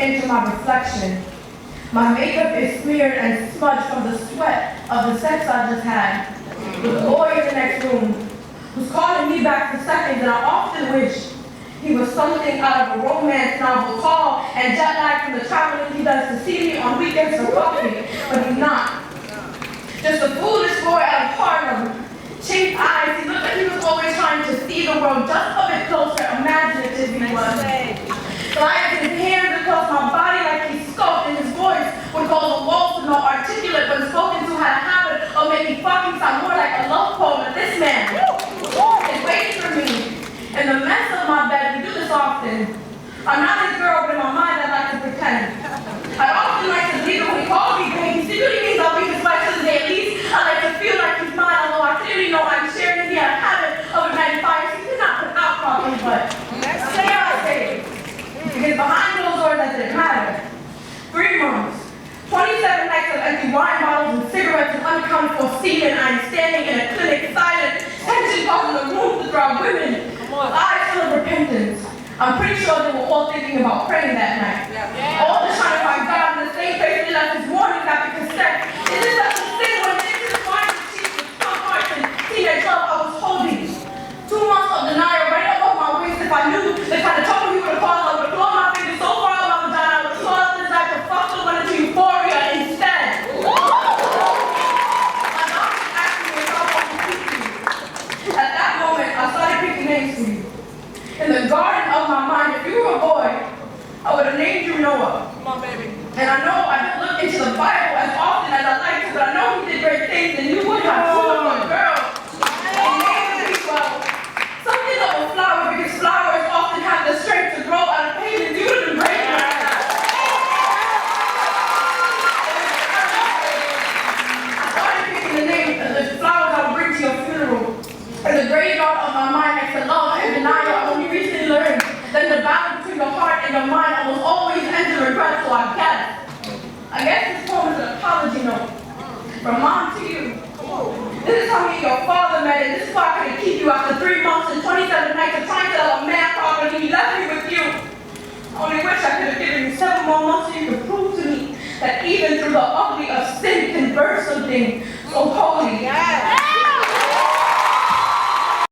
into my reflection. My makeup is smeared and smudged from the sweat of the sex I just had. The boy in the next room was calling me back for seconds, and I often wished he was something out of a romance novel, tall and jet-lagged from the traveling he does to see me on weekends for coffee, but he's not. Just a foolish boy out of Harlem. Chinked eyes, he looked like he was always trying to see the world just a bit closer, imaginative he was. Gliding his hands across my body like he scoped, and his voice would cause the walls to know articulate when spoken to had a habit of making fucking sound more like a love poem. But this man is waiting for me in the mess of my bed. We do this often. I'm not his girl, but in my mind I like to pretend. I often like to leave him when he calls me baby. Secretly means I'll be his wife to the day at least. I like to feel like he's mine, although I clearly know I'm sharing. He had a habit of igniting fire. He did not put out properly, but say I say. Because behind closed doors that didn't matter. 3 months, 27 nights of empty wine bottles and cigarettes and unaccounted for semen. I'm standing in a clinic, silent, tension causing the room to throb women. Eyes full of repentance. I'm pretty sure they were all thinking about praying that night. All just trying to find God in the same place they left his warning after consent. Is this such a sin when niggas wine and cheeks with strong hearts and teenage love I was holding? 2 months of denial right above my waist. If I knew the kind of trouble he would have caused, I would have blown my fingers so far out my vagina, I would have swallowed the desire to fuck someone into euphoria instead. My doctor asked me if I wanted to speak to you. At that moment, I started picking names for you. In the garden of my mind, if you were a boy, I would have named you Noah. Come on, baby. And I know I didn't look into the Bible as often as I'd like to, but I know he did great things, and you would have too for a girl. And named me well. Something of a flower, because flowers often have the strength to grow out of pavement. You would have been great like that. I started picking the names of the flowers I would bring to your funeral. In the graveyard of my mind, next to love and denial, I only recently learned that the battle between your heart and your mind almost always ends in regret, so I guess this poem is an apology note from mom to you. This is how me and your father met, and this is why I couldn't keep you after 3 months and 27 nights of trying to love a man properly. He left me with you. I only wish I could have given you 7 more months so you could prove to me that even through the ugly of sin can birth something so holy.